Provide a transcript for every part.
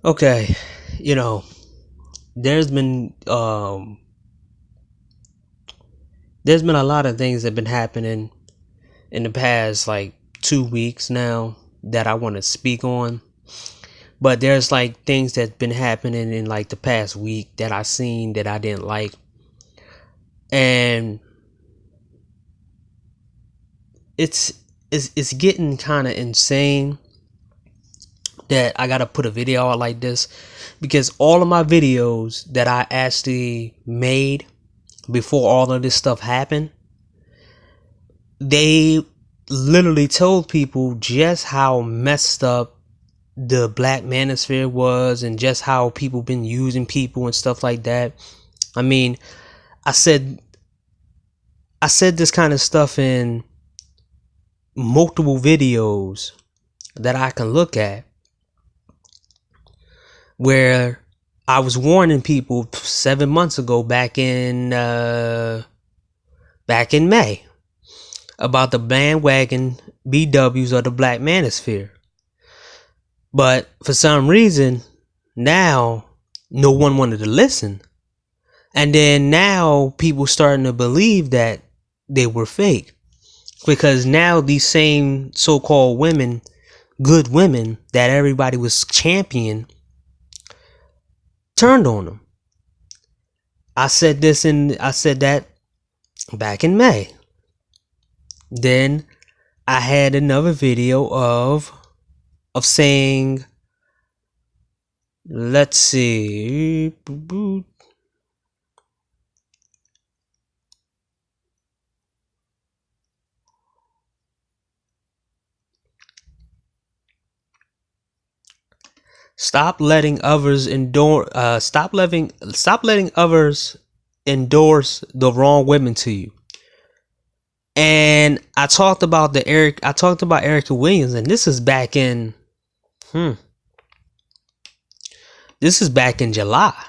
Okay, you know, there's been there's been a lot of things that have been happening in the past like 2 weeks now that I want to speak on. But there's like things that's been happening in like the past week that I seen that I didn't like. And it's it's getting kind of insane that I gotta put a video out like this, because all of my videos that I actually made before all of this stuff happened, they literally told people just how messed up the black manosphere was and just how people been using people and stuff like that. I mean, I said I said this kind of stuff in multiple videos that I can look at, where I was warning people 7 months ago back in May about the bandwagon BWs of the black manosphere. But for some reason, now no one wanted to listen. And then now people starting to believe that they were fake. Because now these same so-called women, good women that everybody was championing, turned on them. I said that back in May. Then I had another video of saying, let's see, stop letting others endorse the wrong women to you. And I talked about Erica Williams, and this is back in July.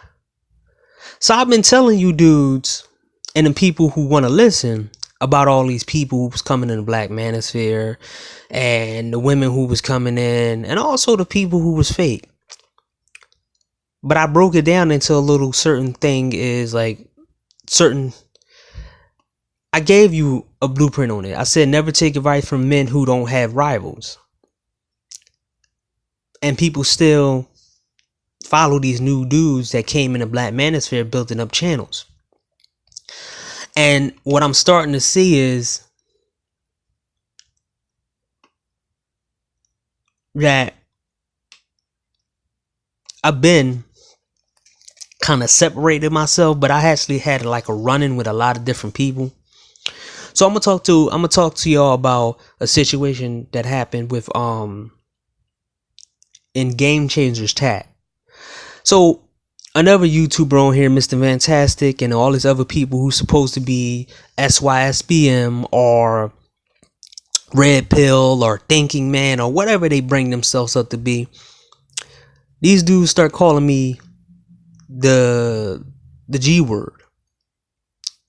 So I've been telling you dudes and the people who want to listen about all these people who was coming in the black manosphere, and the women who was coming in, and also the people who was fake. But I broke it down into a little certain thing is like certain. I gave you a blueprint on it. I said never take advice from men who don't have rivals. And people still follow these new dudes that came in the black manosphere building up channels. And what I'm starting to see is that I've been kind of separated myself, but I actually had like a run-in with a lot of different people. So I'm gonna talk to y'all about a situation that happened with in Game Changers Tag. So another YouTuber on here, Mr. Fantastic, and all these other people who's supposed to be SYSBM or Red Pill or Thinking Man or whatever they bring themselves up to be, these dudes start calling me the G word,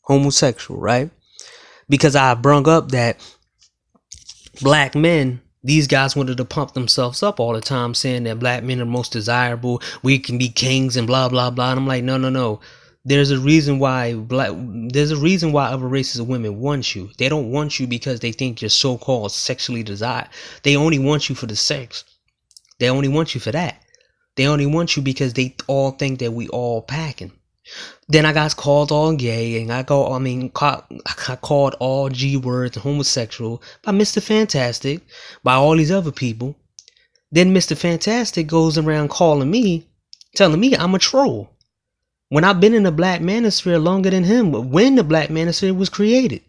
homosexual, right? Because I brung up that black men, these guys wanted to pump themselves up all the time, saying that black men are most desirable, we can be kings and blah blah blah. And I'm like, no. There's a reason why other races of women want you. They don't want you because they think you're so-called sexually desired. They only want you for the sex. They only want you for that. They only want you because they all think that we all packing. Then I got called all gay, and I called all G words and homosexual by Mr. Fantastic, by all these other people. Then Mr. Fantastic goes around telling me I'm a troll, when I've been in the black manosphere longer than him, when the black manosphere was created.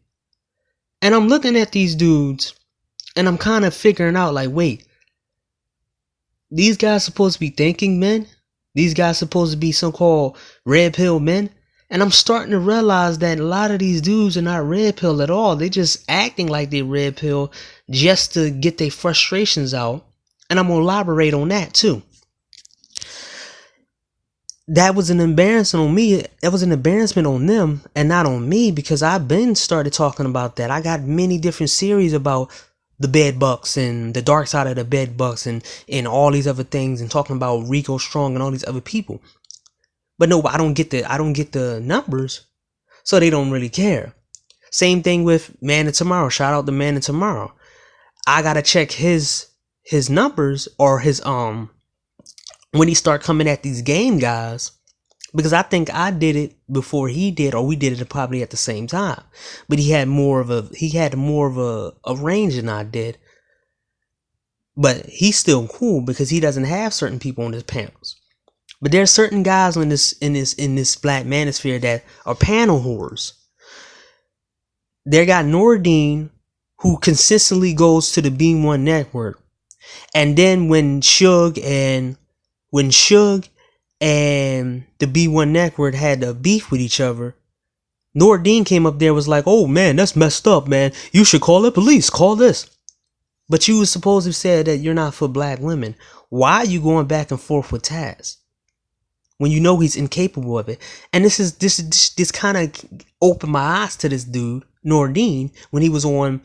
And I'm looking at these dudes, and I'm kind of figuring out like, wait, these guys supposed to be thinking men? These guys supposed to be so-called red pill men? And I'm starting to realize that a lot of these dudes are not red pill at all. They just acting like they red pill just to get their frustrations out. And I'm going to elaborate on that too. That was an embarrassment on me. That was an embarrassment on them and not on me, because I've been started talking about that. I got many different series about the bed bucks and the dark side of the bed bucks and all these other things, and talking about Rico Strong and all these other people. But no, I don't get the numbers, so they don't really care. Same thing with Man of Tomorrow. Shout out to Man of Tomorrow. I gotta check his numbers, or his when he start coming at these game guys, because I think I did it before he did, or we did it probably at the same time. But he had more of a range than I did. But he's still cool because he doesn't have certain people on his panels. But there's certain guys in this Black Manosphere that are panel whores. They got Nordine, who consistently goes to the Beam One Network, and then when Suge and the B1 Network had a beef with each other, Nordine came up there, was like, "Oh man, that's messed up, man. You should call the police. Call this." But you was supposed to say that you're not for black women. Why are you going back and forth with Taz when you know he's incapable of it? And this kind of opened my eyes to this dude Nordine when he was on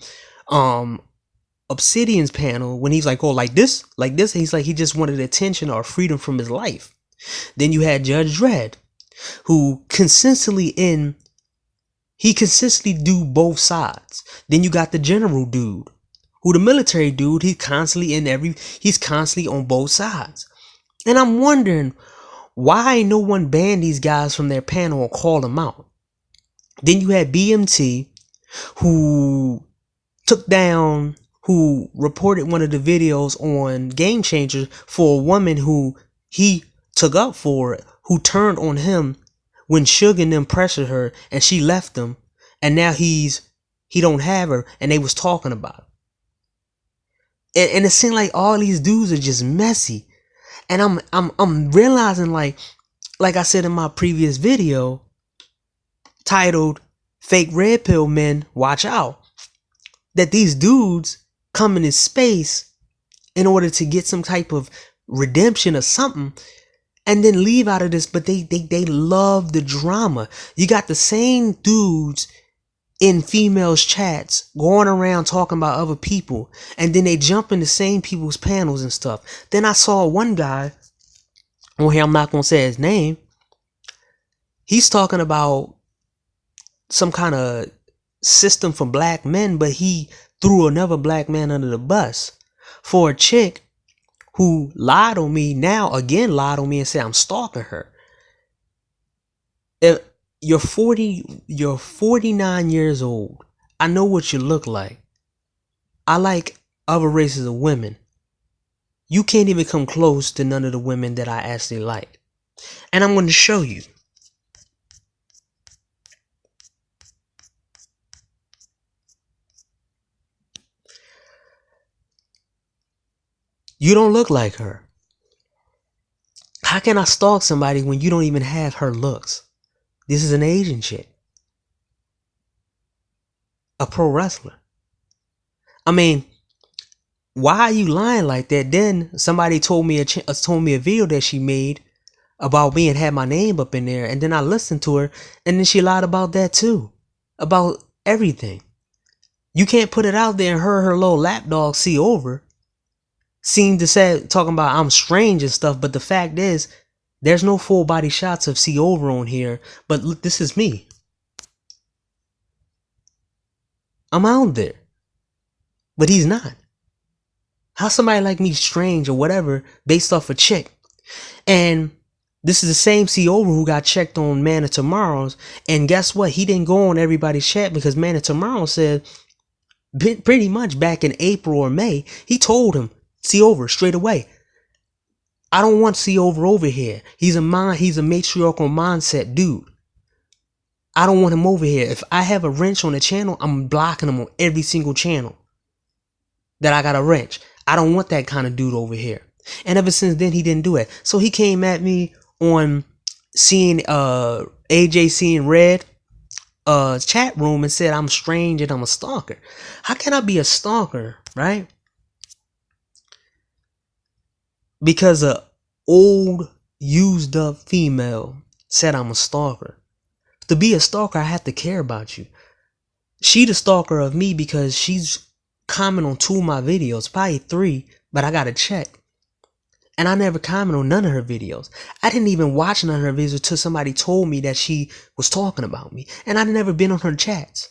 Obsidian's panel, when he's like, "Oh, like this," he's like, he just wanted attention or freedom from his life. Then you had Judge Dredd, who consistently do both sides. Then you got the general dude, who the military dude, he's constantly on both sides. And I'm wondering why no one banned these guys from their panel or called them out. Then you had BMT, who reported one of the videos on Game Changers for a woman who he took up for it, who turned on him when Suge and them pressured her and she left him, and now he don't have her, and they was talking about it. And it seemed like all these dudes are just messy. And I'm realizing, like I said in my previous video titled "Fake Red Pill Men, Watch Out," that these dudes come in this space in order to get some type of redemption or something, and then leave out of this. But they love the drama. You got the same dudes in females chats going around talking about other people, and then they jump in the same people's panels and stuff. Then I saw one guy on here, I'm not gonna say his name, he's talking about some kind of system for black men, but he threw another black man under the bus for a chick who lied on me and said I'm stalking her. If you're 49 years old, I know what you look like. I like other races of women. You can't even come close to none of the women that I actually like. And I'm going to show you. You don't look like her. How can I stalk somebody when you don't even have her looks? This is an Asian chick, a pro wrestler. I mean, why are you lying like that? Then somebody told me a video that she made about me and had my name up in there, and then I listened to her, and then she lied about that too, about everything. You can't put it out there and her little lapdog see over seemed to say, talking about I'm strange and stuff, but the fact is there's no full body shots of C over on here. But look, this is me. I'm out there, but he's not. How somebody like me strange or whatever based off a chick? And this is the same C over who got checked on Man of Tomorrow's, and guess what? He didn't go on everybody's chat because Man of Tomorrow said pretty much back in April or May, he told him, C over, straight away, I don't want C over here. He's a matriarchal mindset dude. I don't want him over here. If I have a wrench on the channel, I'm blocking him on every single channel that I got a wrench. I don't want that kind of dude over here. And ever since then, he didn't do it. So he came at me on seeing AJ seeing red chat room and said I'm strange and I'm a stalker. How can I be a stalker, right? Because a old used up female said I'm a stalker. To be a stalker, I have to care about you. She the stalker of me because she's comment on 2 of my videos, probably 3, but I gotta check. And I never comment on none of her videos. I didn't even watch none of her videos until somebody told me that she was talking about me. And I'd never been on her chats.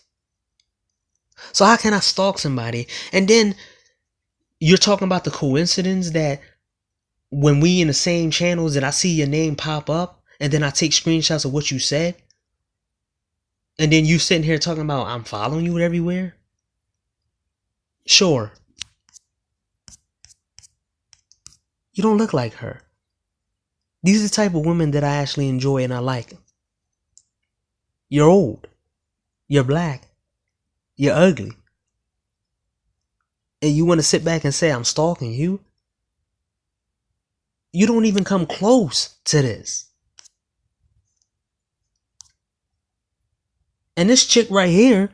So how can I stalk somebody? And then you're talking about the coincidence that when we in the same channels that I see your name pop up and then I take screenshots of what you said. And then you sitting here talking about I'm following you everywhere. Sure. You don't look like her. These are the type of women that I actually enjoy and I like. You're old. You're black. You're ugly. And you want to sit back and say I'm stalking you? You don't even come close to this. And this chick right here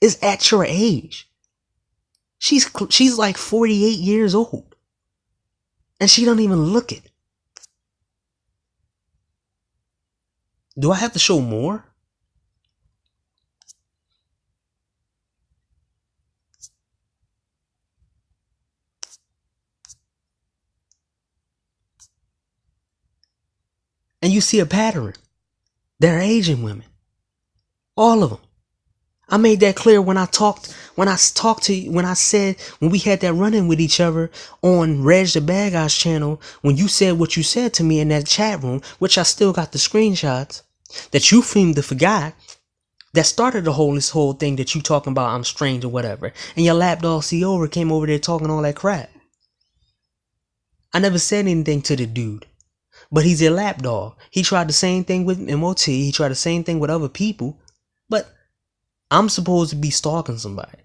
is at your age. She's like 48 years old. And she don't even look it. Do I have to show more? And you see a pattern. They're Asian women. All of them. I made that clear when I said, when we had that run-in with each other on Reg the Bad Guy's channel, when you said what you said to me in that chat room, which I still got the screenshots, that you seemed to forgot, that started this whole thing that you talking about I'm strange or whatever. And your lapdog CEO came over there talking all that crap. I never said anything to the dude. But he's a lapdog. He tried the same thing with MOT. He tried the same thing with other people. But I'm supposed to be stalking somebody.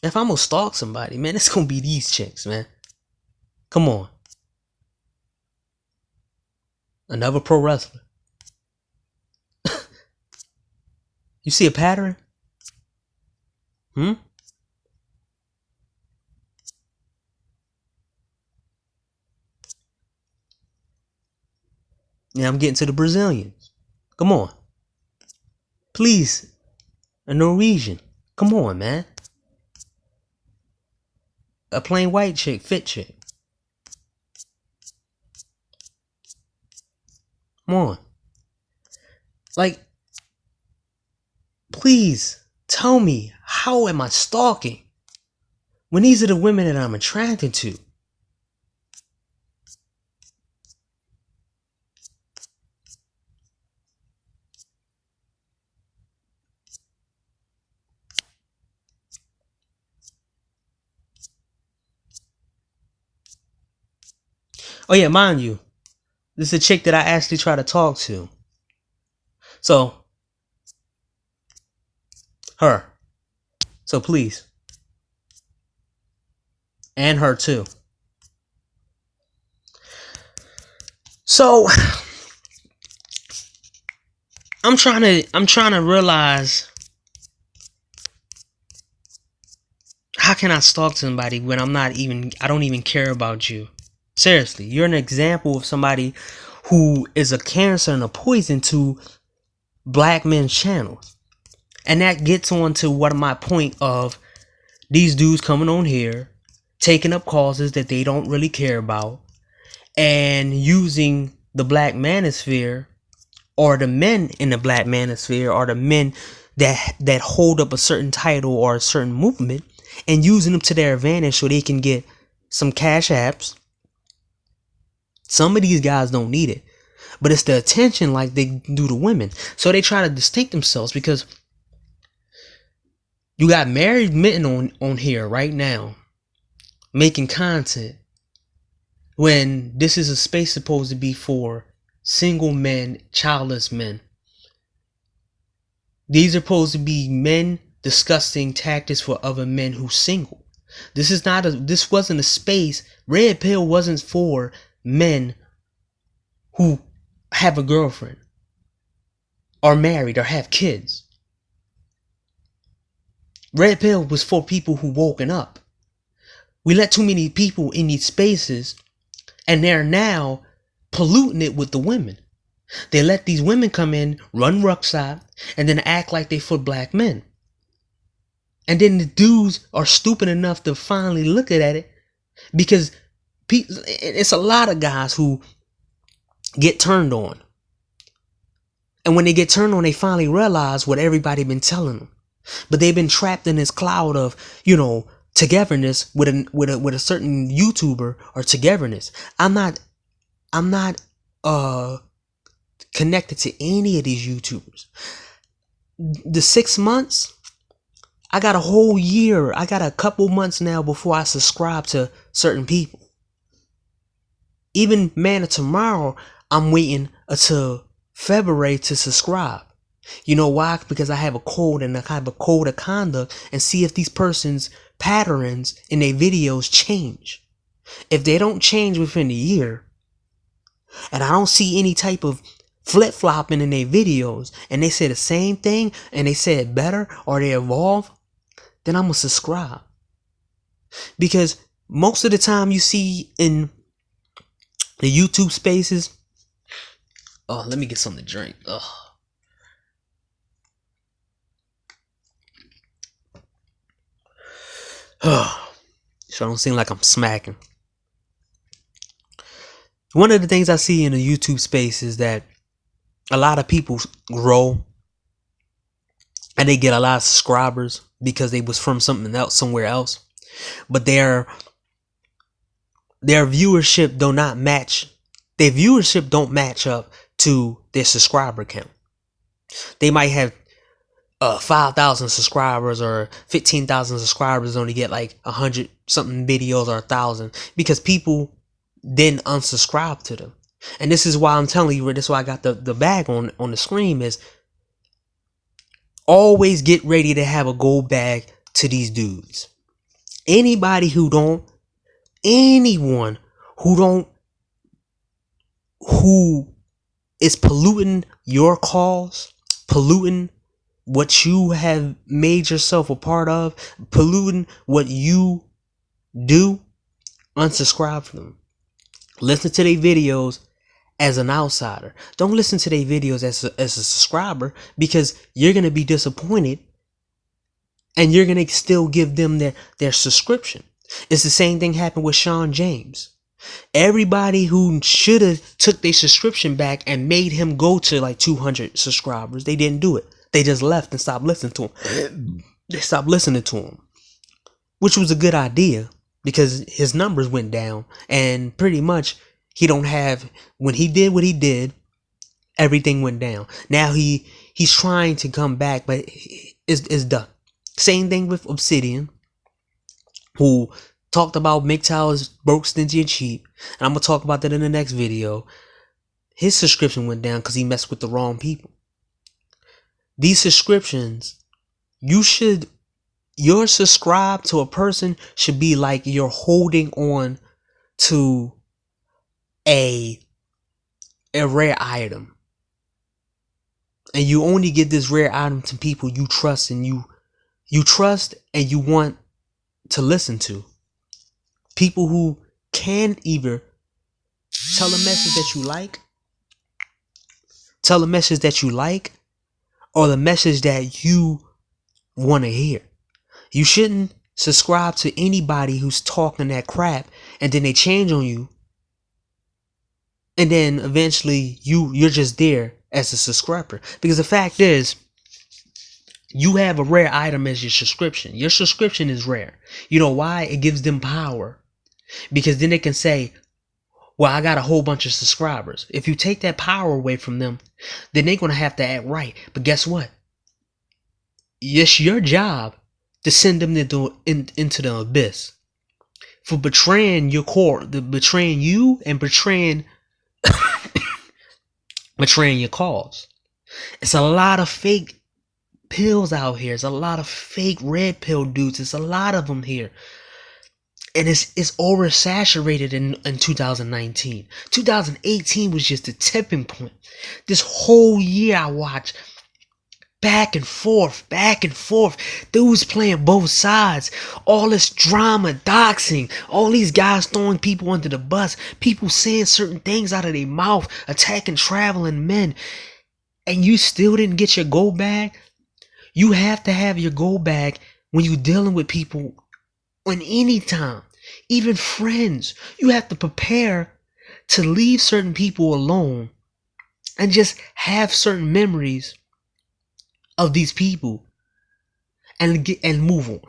If I'm gonna stalk somebody, man, it's gonna be these chicks, man. Come on. Another pro wrestler. You see a pattern? Yeah, I'm getting to the Brazilians. Come on. Please. A Norwegian. Come on, man. A plain white chick, fit chick. Come on. Like, please tell me, how am I stalking when these are the women that I'm attracted to? Oh yeah, mind you, this is a chick that I actually try to talk to. So, her. So please. And her too. So, I'm trying to realize, how can I stalk somebody when I don't even care about you? Seriously, you're an example of somebody who is a cancer and a poison to black men's channels. And that gets on to what my point of these dudes coming on here, taking up causes that they don't really care about, and using the black manosphere, or the men in the black manosphere, or the men that hold up a certain title or a certain movement, and using them to their advantage so they can get some cash apps. Some of these guys don't need it, but it's the attention like they do to women. So they try to distinct themselves, because you got married men on here right now making content when this is a space supposed to be for single men, childless men. These are supposed to be men discussing tactics for other men who's single. This wasn't a space. Red Pill wasn't for men who have a girlfriend, are married, or have kids. Red Pill was for people who woken up. We let too many people in these spaces, and they're now polluting it with the women. They let these women come in, run rucksack, and then act like they for black men. And then the dudes are stupid enough to finally look at it, because it's a lot of guys who get turned on. And when they get turned on, they finally realize what everybody been telling them. But they've been trapped in this cloud of, togetherness with a certain YouTuber or togetherness. I'm not connected to any of these YouTubers. The 6 months, I got a whole year. I got a couple months now before I subscribe to certain people. Even Man of Tomorrow, I'm waiting until February to subscribe. You know why? Because I have a code, and I have a code of conduct, and see if these persons' patterns in their videos change. If they don't change within a year, and I don't see any type of flip-flopping in their videos, and they say the same thing, and they say it better, or they evolve, then I'm gonna subscribe. Because most of the time you see in the YouTube spaces, oh, let me get something to drink. Ugh. So I don't seem like I'm smacking. One of the things I see in the YouTube space is that a lot of people grow and they get a lot of subscribers because they was from something else, somewhere else, but their viewership do not match. Their viewership don't match up to their subscriber count. They might have 5,000 subscribers or 15,000 subscribers, only get like 100 something videos or 1,000 because people didn't unsubscribe to them. And this is why I'm telling you, this is why I got the bag on the screen, is always get ready to have a gold bag to these dudes. Anyone who is polluting your cause, polluting what you have made yourself a part of, polluting what you do, unsubscribe from them. Listen to their videos as an outsider. Don't listen to their videos as a subscriber, because you're going to be disappointed and you're going to still give them their subscription. It's the same thing happened with Sean James. Everybody who should have took their subscription back and made him go to like 200 subscribers, they didn't do it. They just left and stopped listening to him. They stopped listening to him, which was a good idea because his numbers went down, and pretty much he don't have, when he did what he did, everything went down. Now he's trying to come back, but it's done. Same thing with Obsidian, who talked about MGTOW's broke, stingy, and cheap, and I'm gonna talk about that in the next video. His subscription went down because he messed with the wrong people. These subscriptions, your subscribe to a person should be like you're holding on to a rare item, and you only get this rare item to people you trust, and you trust and you want to listen to. People who can either tell a message that you like, or the message that you want to hear. You shouldn't subscribe to anybody who's talking that crap and then they change on you, and then eventually you're just there as a subscriber. Because the fact is, you have a rare item as your subscription. Your subscription is rare. You know why? It gives them power. Because then they can say, well, I got a whole bunch of subscribers. If you take that power away from them, then they're going to have to act right. But guess what? It's your job to send them into the abyss for betraying your core, betraying you and betraying your cause. It's a lot of fake pills out here. It's a lot of fake red pill dudes. It's a lot of them here. And it's oversaturated in 2019. 2018 was just a tipping point. This whole year I watched back and forth. Dudes playing both sides. All this drama, doxing. All these guys throwing people under the bus. People saying certain things out of their mouth. Attacking traveling men. And you still didn't get your gold bag? You have to have your gold bag when you're dealing with people on any time, even friends, you have to prepare to leave certain people alone and just have certain memories of these people and move on.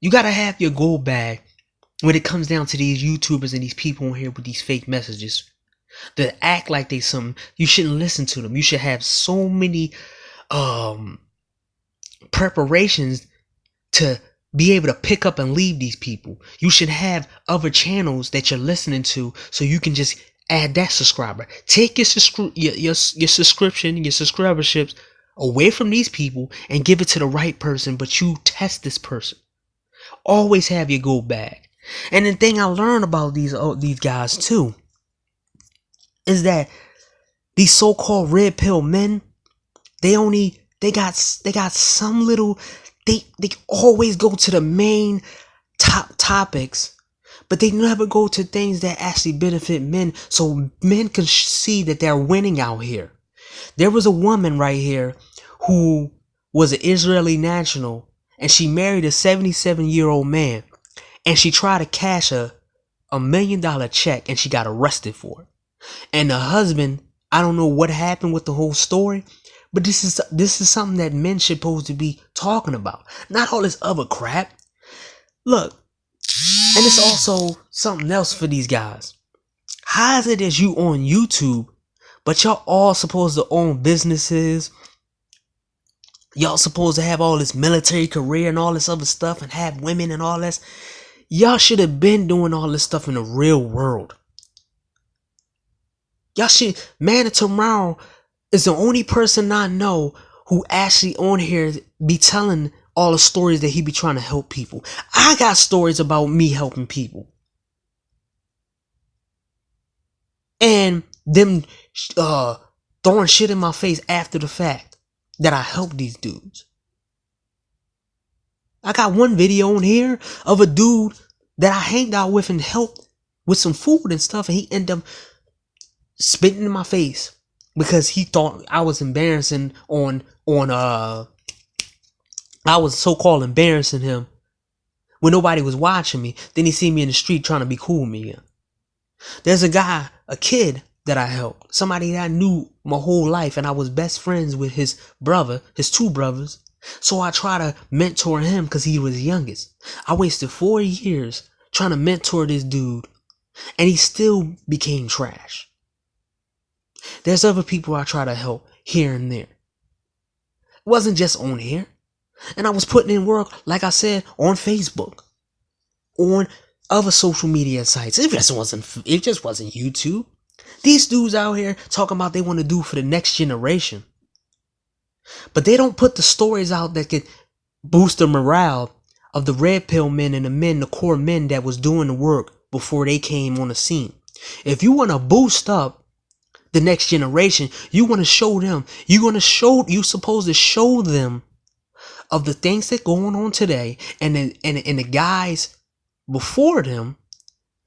You gotta have your goal bag when it comes down to these YouTubers and these people on here with these fake messages that act like they something. You shouldn't listen to them. You should have so many preparations to be able to pick up and leave these people. You should have other channels that you're listening to so you can just add that subscriber. Take your subscription, your subscriberships away from these people and give it to the right person, but you test this person. Always have your go bag. And the thing I learned about these guys too is that these so-called red pill men, they got some little, they always go to the main top topics, but they never go to things that actually benefit men, so men can see that they're winning out here. There was a woman right here who was an Israeli national, and she married a 77-year-old man, and she tried to cash a $1 million check, and she got arrested for it. And the husband, I don't know what happened with the whole story, but this is something that men should supposed to be talking about, not all this other crap. Look, and it's also something else for these guys. How is it that you on YouTube, but y'all all supposed to own businesses? Y'all supposed to have all this military career and all this other stuff and have women and all this. Y'all should have been doing all this stuff in the real world. Y'all should, Man of Tomorrow is the only person I know who actually on here be telling all the stories that he be trying to help people. I got stories about me helping people. And them throwing shit in my face after the fact that I helped these dudes. I got one video on here of a dude that I hanged out with and helped with some food and stuff, and he ended up spitting in my face because he thought I was embarrassing I was so-called embarrassing him when nobody was watching me. Then he see me in the street trying to be cool with me again. There's a kid that I helped, somebody that I knew my whole life, and I was best friends with his two brothers. So I try to mentor him because he was the youngest. I wasted 4 years trying to mentor this dude, and he still became trash. There's other people I try to help here and there. It wasn't just on here. And I was putting in work, like I said, on Facebook, on other social media sites. It just wasn't YouTube. These dudes out here talking about they want to do for the next generation. But they don't put the stories out that could boost the morale of the red pill men and the core men that was doing the work before they came on the scene. If you want to boost up the next generation, you want to show them, you're supposed to show them of the things that going on today, and the guys before them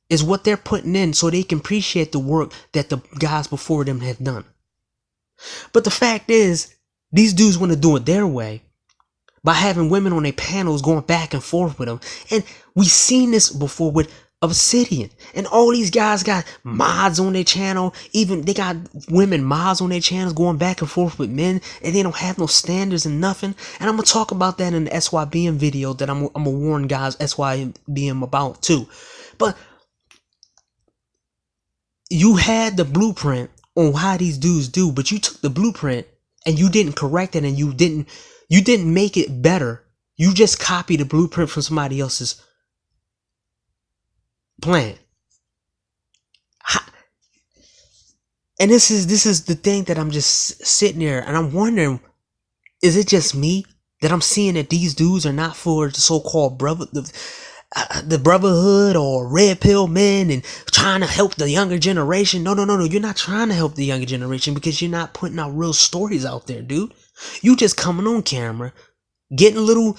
is what they're putting in so they can appreciate the work that the guys before them have done. But the fact is, these dudes want to do it their way by having women on their panels going back and forth with them. And we've seen this before with Obsidian. And all these guys got mods on their channel. Even they got women mods on their channels going back and forth with men. And they don't have no standards and nothing. And I'm going to talk about that in the SYBM video that I'm going to warn guys SYBM about too. But you had the blueprint on how these dudes do. But you took the blueprint and you didn't correct it, and you didn't make it better. You just copied the blueprint from somebody else's plan. And this is the thing that I'm just sitting there and I'm wondering, is it just me that I'm seeing that these dudes are not for the so-called the brotherhood or red pill men and trying to help the younger generation? No. You're not trying to help the younger generation because you're not putting out real stories out there, dude. You just coming on camera, getting little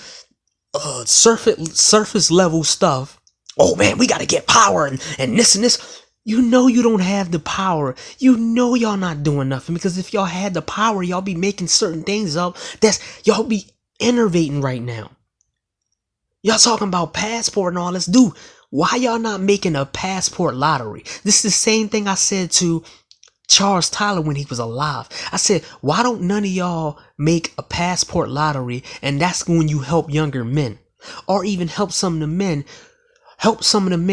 surface level stuff. Oh man, we got to get power and this and this. You know you don't have the power. You know y'all not doing nothing, because if y'all had the power, y'all be making certain things up that's y'all be innovating right now. Y'all talking about passport and all this. Dude, why y'all not making a passport lottery? This is the same thing I said to Charles Tyler when he was alive. I said, why don't none of y'all make a passport lottery, and that's when you help younger men, or even help some of the men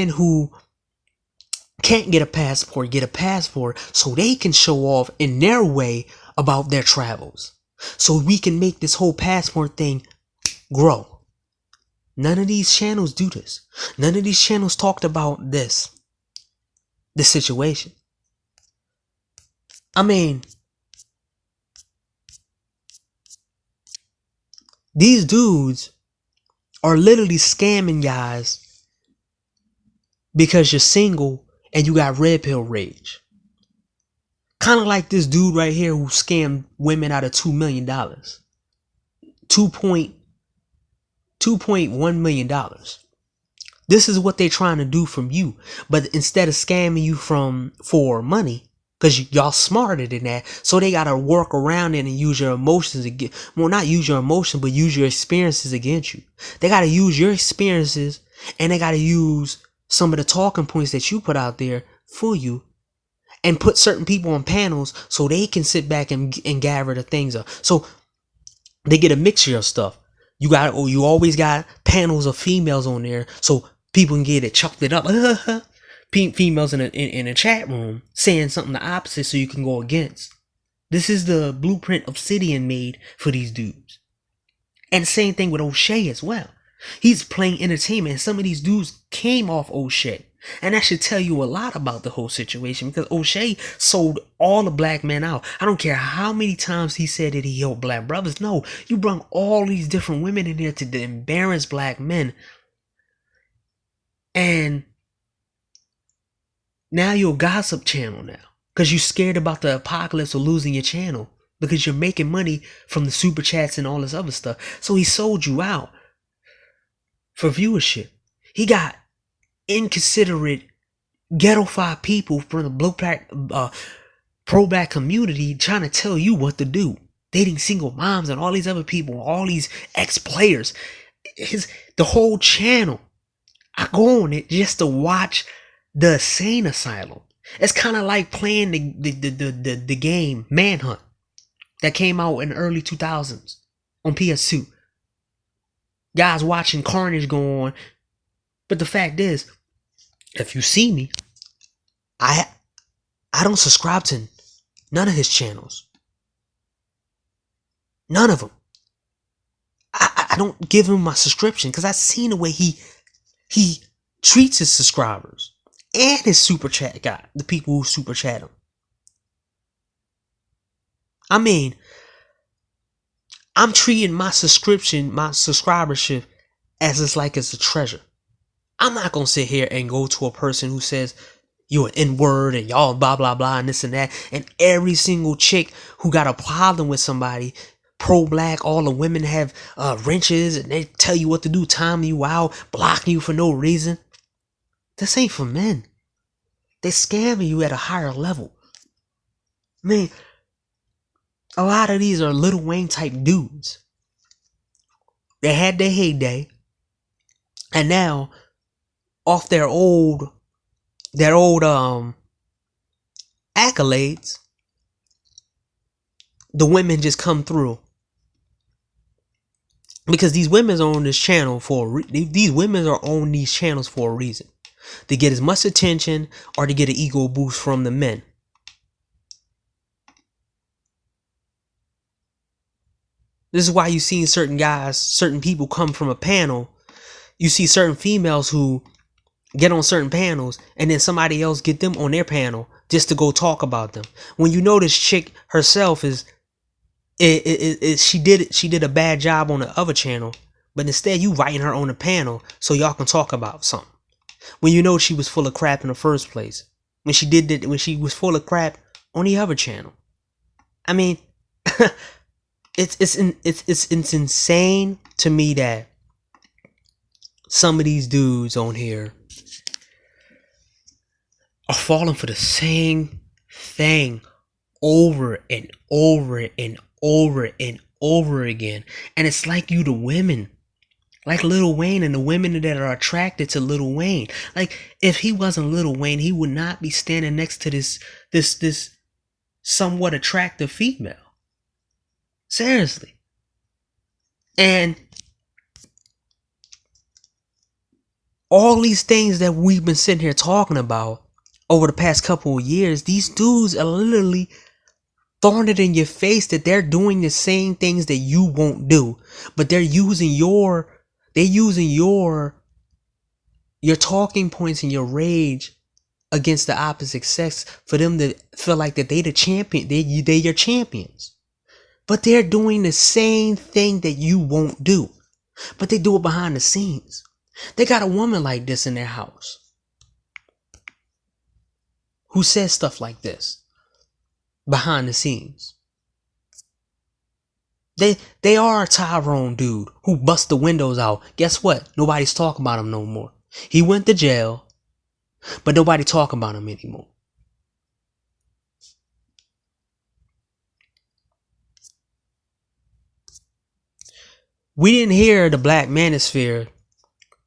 who can't get a passport so they can show off in their way about their travels, so we can make this whole passport thing grow. None of these channels do this. None of these channels talked about this situation. I mean, these dudes are literally scamming guys because you're single and you got red pill rage. Kind of like this dude right here who scammed women out of $2 million. $2.1 million. This is what they're trying to do from you. But instead of scamming you for money, because y'all smarter than that, so they got to work around it and use your emotions again. Well, not use your emotion, but use your experiences against you. They got to use your experiences, and they got to use some of the talking points that you put out there for you, and put certain people on panels so they can sit back and gather the things up. So they get a mixture of stuff. You always got panels of females on there so people can get it chucked it up. Females in a chat room saying something the opposite so you can go against. This is the blueprint Obsidian made for these dudes. And same thing with O'Shea as well. He's playing entertainment, and some of these dudes came off O'Shea. And that should tell you a lot about the whole situation, because O'Shea sold all the black men out. I don't care how many times he said that he helped black brothers. No, you brought all these different women in there to embarrass black men. And now you're a gossip channel now, because you're scared about the apocalypse or losing your channel, because you're making money from the super chats and all this other stuff. So he sold you out for viewership. He got inconsiderate, ghetto-fied people from the pro-black community trying to tell you what to do. Dating single moms and all these other people, all these ex-players. The whole channel, I go on it just to watch the Insane Asylum. It's kind of like playing the game Manhunt that came out in the early 2000s on PS2. Guys watching carnage go on. But the fact is, if you see me, I don't subscribe to none of his channels. None of them. I don't give him my subscription, because I've seen the way he treats his subscribers and his super chat guy, the people who super chat him. I mean, I'm treating my subscribership as it's a treasure. I'm not going to sit here and go to a person who says you're an N-word and y'all blah, blah, blah, and this and that. And every single chick who got a problem with somebody, pro-black, all the women have wrenches and they tell you what to do, time you out, blocking you for no reason. This ain't for men. They're scamming you at a higher level. I mean, a lot of these are Lil Wayne type dudes. They had their heyday, and now off their old accolades, the women just come through, because these women are on this channel these women are on these channels for a reason, to get as much attention or to get an ego boost from the men. This is why you see certain people come from a panel. You see certain females who get on certain panels, and then somebody else get them on their panel just to go talk about them. When you know this chick herself she did a bad job on the other channel, but instead you writing her on the panel so y'all can talk about something. When you know she was full of crap in the first place, when she was full of crap on the other channel. I mean, it's insane to me that some of these dudes on here are falling for the same thing over and over and over and over again. And it's like you, the women, like Lil Wayne and the women that are attracted to Lil Wayne. Like, if he wasn't Lil Wayne, he would not be standing next to this somewhat attractive female. Seriously. And all these things that we've been sitting here talking about over the past couple of years, these dudes are literally throwing it in your face that they're doing the same things that you won't do, but they're using your talking points and your rage against the opposite sex for them to feel like that they the champion, they your champions. But they're doing the same thing that you won't do, but they do it behind the scenes. They got a woman like this in their house who says stuff like this behind the scenes. They are a Tyrone dude who bust the windows out. Guess what? Nobody's talking about him no more. He went to jail, but nobody talking about him anymore. We didn't hear the Black Manosphere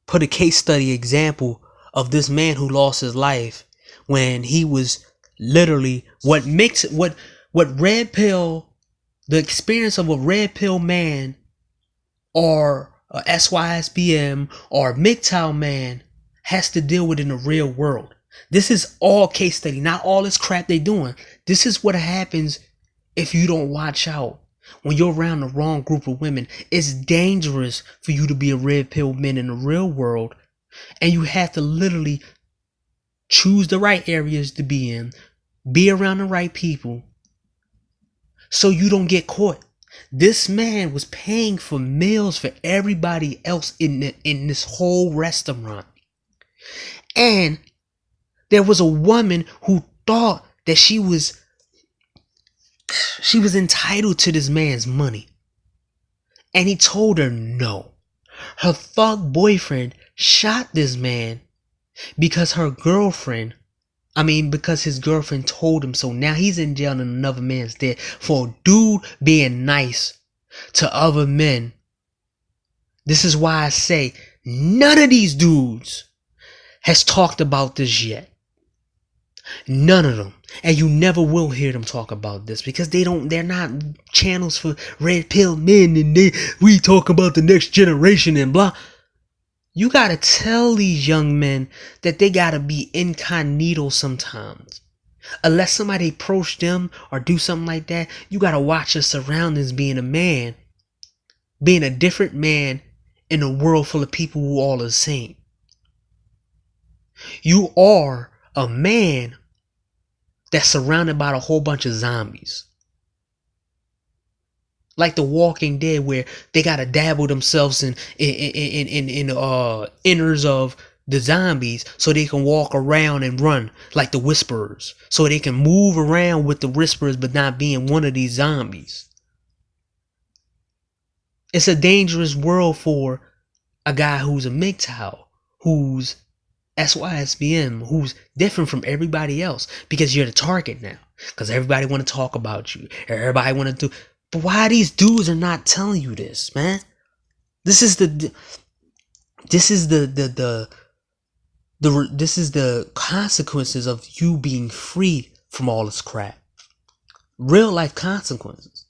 put a case study example of this man who lost his life when he was literally what red pill, the experience of a red pill man or a SYSBM or a MGTOW man has to deal with in the real world. This is all case study, not all this crap they doing. This is what happens if you don't watch out. When you're around the wrong group of women, it's dangerous for you to be a red pill man in the real world. And you have to literally choose the right areas to be in, be around the right people, so you don't get caught. This man was paying for meals for everybody else in this whole restaurant. And there was a woman who thought that she was entitled to this man's money. And he told her no. Her thug boyfriend shot this man because his girlfriend told him so. Now he's in jail and another man's dead for a dude being nice to other men. This is why I say none of these dudes has talked about this yet. None of them. And you never will hear them talk about this because they're not channels for red pill men and we talk about the next generation and blah. You gotta tell these young men that they gotta be incognito sometimes. Unless somebody approach them or do something like that, you gotta watch your surroundings being a man. Being a different man in a world full of people who all are the same. You are a man that's surrounded by a whole bunch of zombies. Like The Walking Dead, where they gotta dabble themselves in inners of the zombies so they can walk around and run like the Whisperers. So they can move around with the Whisperers but not being one of these zombies. It's a dangerous world for a guy who's a MGTOW, who's SYSBM, who's different from everybody else, because you're the target now. Because everybody want to talk about you. Everybody want to do. But why these dudes are not telling you this, man? This is the consequences of you being free from all this crap. Real life consequences.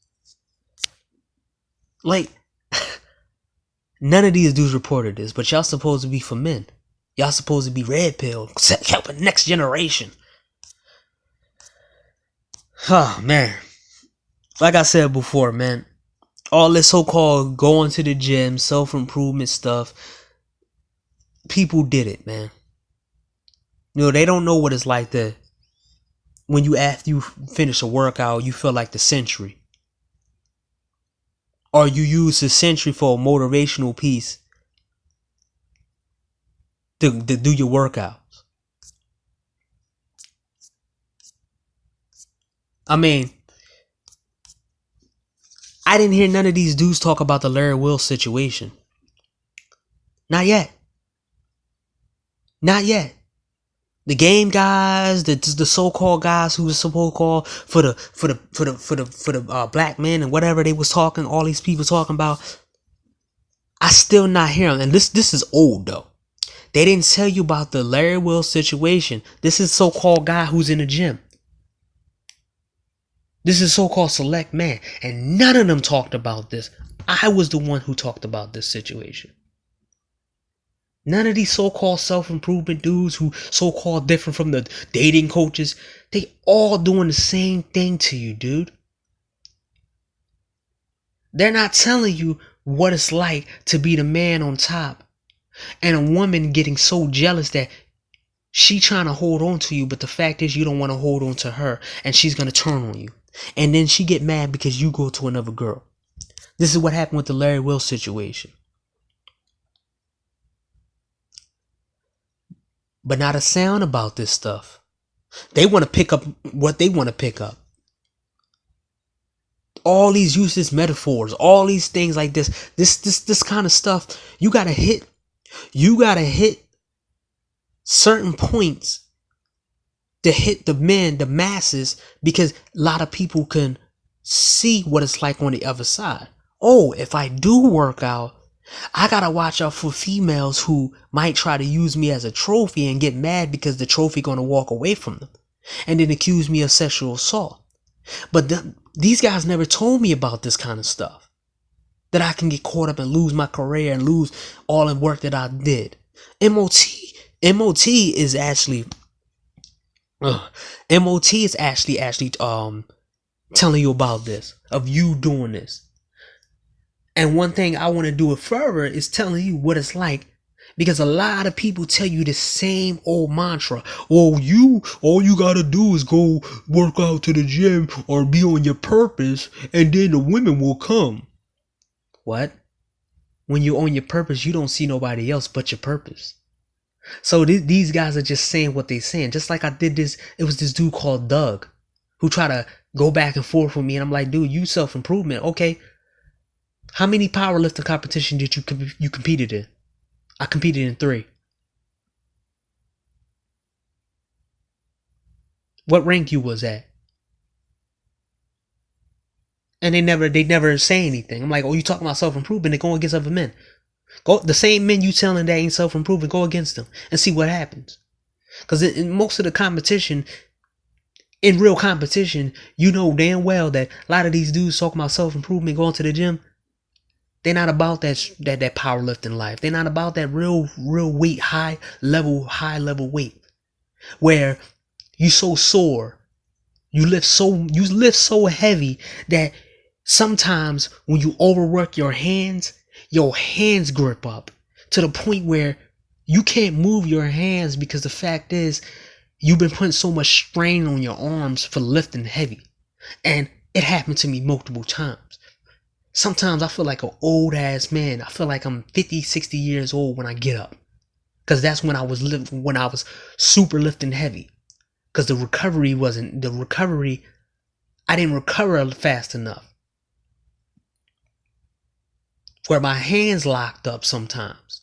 Like, none of these dudes reported this, but y'all supposed to be for men. Y'all supposed to be red pill, helping next generation. Oh, man. Like I said before, man, all this so-called going to the gym, self-improvement stuff, people did it, man. You know, they don't know what it's like to, when you, after you finish a workout, you feel like the century. Or you use the century for a motivational piece to do your workouts. I mean, I didn't hear none of these dudes talk about the Larry Wills situation. Not yet. Not yet. The game guys, the so-called guys who was supposed to call for the black men and whatever they was talking, all these people talking about, I still not hear them. And this is old though. They didn't tell you about the Larry Wills situation. This is so-called guy who's in the gym. This is so-called select man, and none of them talked about this. I was the one who talked about this situation. None of these so-called self-improvement dudes who so-called different from the dating coaches, they all doing the same thing to you, dude. They're not telling you what it's like to be the man on top and a woman getting so jealous that she trying to hold on to you, but the fact is you don't want to hold on to her and she's going to turn on you. And then she get mad because you go to another girl. This is what happened with the Larry Wills situation. But not a sound about this stuff. They want to pick up what they want to pick up. All these useless metaphors, all these things like this kind of stuff, you gotta hit certain points to hit the men, the masses, because a lot of people can see what it's like on the other side. Oh, if I do work out, I gotta watch out for females who might try to use me as a trophy and get mad because the trophy gonna walk away from them and then accuse me of sexual assault. But these guys never told me about this kind of stuff, that I can get caught up and lose my career and lose all the work that I did. MOT is actually telling you about this, of you doing this. And one thing I want to do it further is telling you what it's like, because a lot of people tell you the same old mantra. Oh, all you gotta do is go work out to the gym or be on your purpose and then the women will come. What? When you're on your purpose, you don't see nobody else but your purpose. So these guys are just saying what they're saying. Just like I did this, it was this dude called Doug who tried to go back and forth with me. And I'm like, dude, you self-improvement. Okay. How many powerlifting competition did you competed in? I competed in 3. What rank you was at? And they never say anything. I'm like, oh, you talking about self-improvement? They go against other men. Go the same men you telling that ain't self-improving. Go against them and see what happens. Because in most of the competition, in real competition, you know damn well that a lot of these dudes talking about self-improvement, going to the gym, they're not about that powerlifting life. They're not about that real weight, high level weight, where you so sore, you lift so heavy that sometimes when you overwork your hands grip up to the point where you can't move your hands, because the fact is you've been putting so much strain on your arms for lifting heavy. And it happened to me multiple times. Sometimes I feel like an old ass man. I feel like I'm 50, 60 years old when I get up. Because that's when I was super lifting heavy. Because the recovery, I didn't recover fast enough. Where my hands locked up sometimes.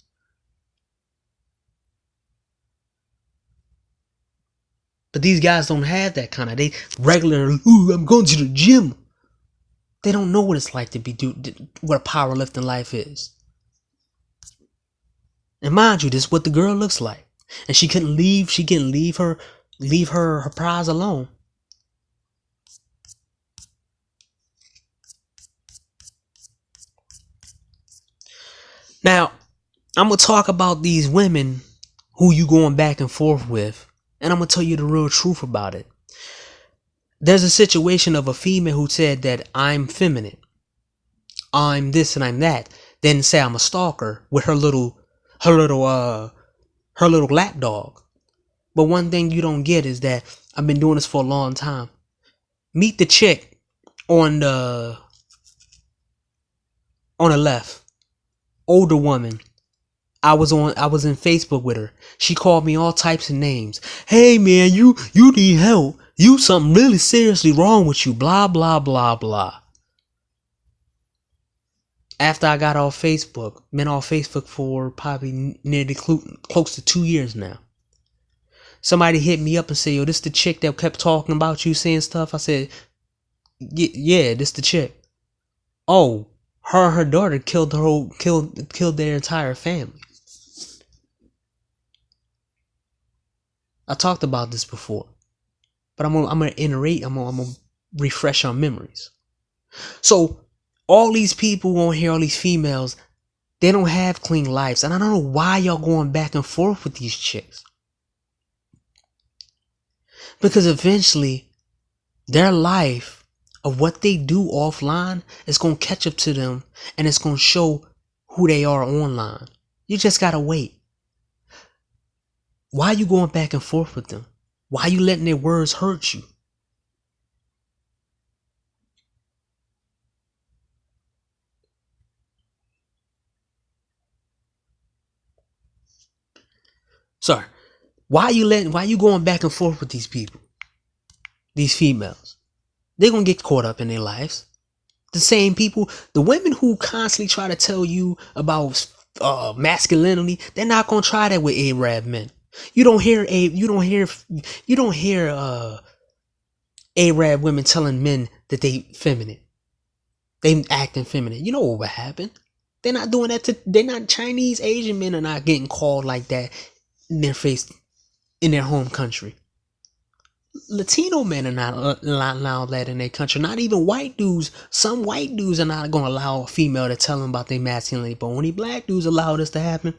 But these guys don't have that kind of, they regular, I'm going to the gym. They don't know what it's like to be what a powerlifting life is. And mind you, this is what the girl looks like. And she couldn't leave her prize alone. Now, I'm going to talk about these women who you going back and forth with. And I'm going to tell you the real truth about it. There's a situation of a female who said that I'm feminine, I'm this and I'm that, then say I'm a stalker with her little lap dog. But one thing you don't get is that I've been doing this for a long time. Meet the chick on the left, older woman. I was in Facebook with her. She called me all types of names. Hey man, you need help. You something really seriously wrong with you. Blah blah blah blah. After I got off Facebook, been off Facebook for probably nearly close to 2 years now. Somebody hit me up and said, yo, this the chick that kept talking about you, saying stuff. I said, yeah, this the chick. Oh, her and her daughter killed their entire family. I talked about this before, but I'm gonna iterate. I'm gonna refresh our memories. So all these people on here, all these females, they don't have clean lives, and I don't know why y'all going back and forth with these chicks. Because eventually, their life of what they do offline is gonna catch up to them, and it's gonna show who they are online. You just gotta wait. Why are you going back and forth with them? Why are you letting their words hurt you? Sorry. Why are you going back and forth with these people? These females. They're gonna get caught up in their lives. The same people, the women who constantly try to tell you about masculinity, they're not gonna try that with Arab men. You don't hear Arab women telling men that they feminine. They acting feminine. You know what would happen? They're not doing that they're not Chinese, Asian men are not getting called like that in their face in their home country. Latino men are not allowed that in their country. Not even white dudes. Some white dudes are not going to allow a female to tell them about their masculinity, but only black dudes allow this to happen.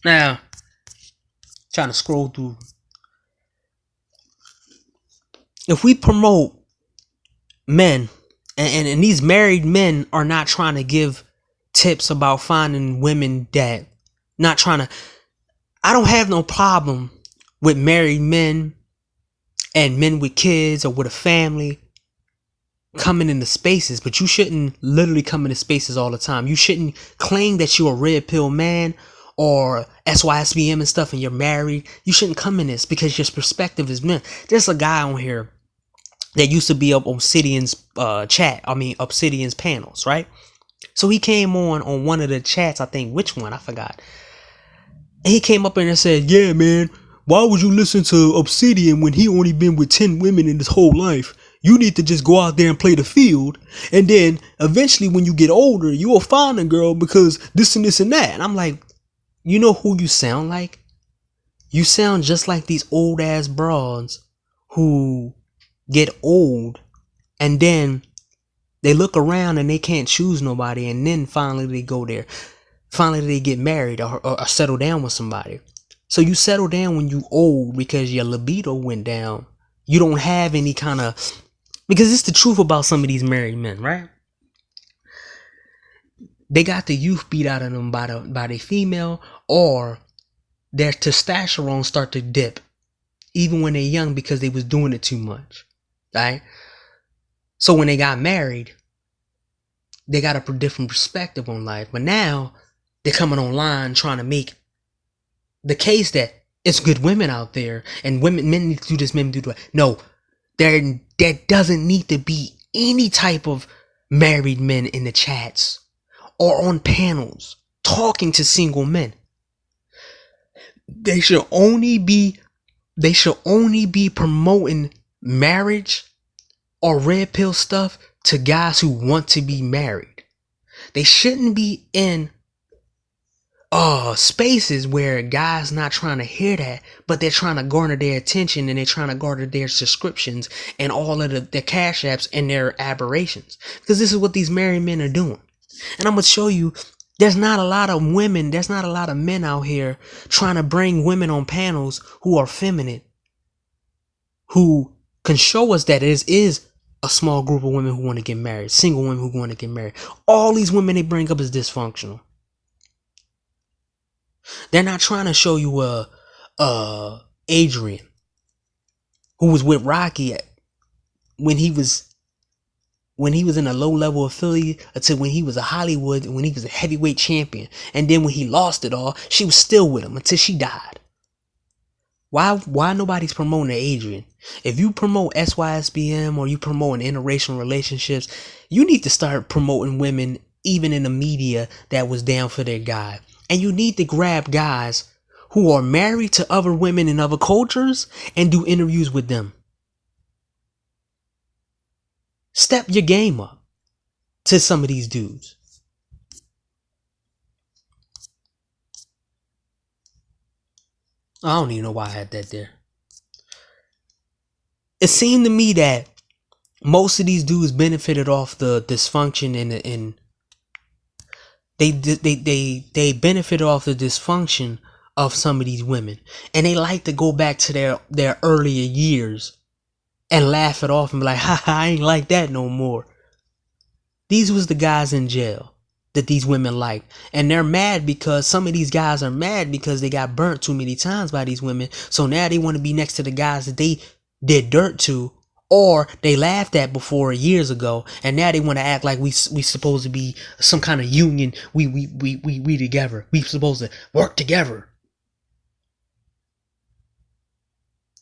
Now, trying to scroll through. If we promote men, and these married men are not trying to give tips about finding women that not trying to, I don't have no problem with married men and men with kids or with a family coming into spaces, but you shouldn't literally come into spaces all the time. You shouldn't claim that you're a red pill man or SYSBM and stuff and you're married. You shouldn't come in this because your perspective is men. There's a guy on here that used to be up Obsidian's Obsidian's panels, right? So he came on one of the chats, I think, which one? I forgot. And he came up and said, yeah, man, why would you listen to Obsidian when he only been with 10 women in his whole life? You need to just go out there and play the field. And then eventually when you get older, you will find a girl because this and this and that. And I'm like, you know who you sound like? You sound just like these old ass broads who get old and then they look around and they can't choose nobody, and then finally they go there. Finally they get married or settle down with somebody. So you settle down when you old because your libido went down. You don't have any kind of, because it's the truth about some of these married men, right? They got the youth beat out of them by the female, or their testosterone start to dip even when they're young because they was doing it too much, right? So when they got married, they got a different perspective on life. But now they're coming online trying to make the case that it's good women out there and men need to do this, men do that. No, there doesn't need to be any type of married men in the chats or on panels talking to single men. They should only be promoting marriage or red pill stuff to guys who want to be married. They shouldn't be in spaces where guys not trying to hear that, but they're trying to garner their attention and they're trying to garner their subscriptions and all of their cash apps and their aberrations. Because this is what these married men are doing. And I'm going to show you, there's not a lot of men out here trying to bring women on panels who are feminine, who can show us that it is a small group of women who want to get married, single women who want to get married. All these women they bring up is dysfunctional. They're not trying to show you Adrian, who was with Rocky when he was in a low level affiliate until when he was a Hollywood, when he was a heavyweight champion. And then when he lost it all, she was still with him until she died. Why nobody's promoting Adrian? If you promote SYSBM or you promote interracial relationships, you need to start promoting women even in the media that was down for their guy. And you need to grab guys who are married to other women in other cultures and do interviews with them. Step your game up to some of these dudes. I don't even know why I had that there. It seemed to me that most of these dudes benefited off the dysfunction and they benefited off the dysfunction of some of these women, and they like to go back to their earlier years and laugh it off and be like, ha, I ain't like that no more. These was the guys in jail that these women liked, and they're mad because some of these guys are mad because they got burnt too many times by these women. So now they want to be next to the guys that they did dirt to, or they laughed at before years ago, and now they want to act like we supposed to be some kind of union. We together. We supposed to work together.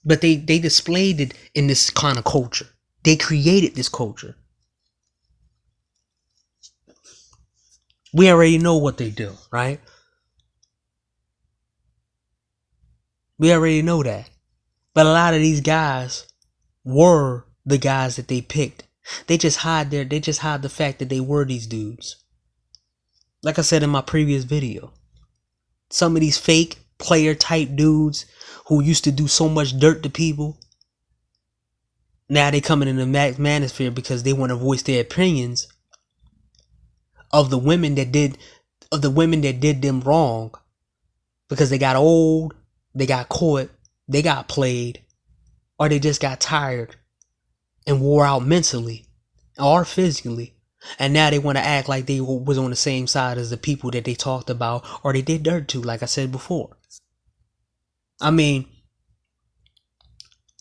But they displayed it in this kind of culture. They created this culture. We already know what they do, right? We already know that. But a lot of these guys were the guys that they picked. They just hide the fact that they were these dudes. Like I said in my previous video, some of these fake player type dudes who used to do so much dirt to people, now they coming in the manosphere because they want to voice their opinions of the women that did them wrong, because they got old, they got caught, they got played, or they just got tired and wore out mentally or physically, and now they want to act like they was on the same side as the people that they talked about or they did dirt to, like I said before. I mean,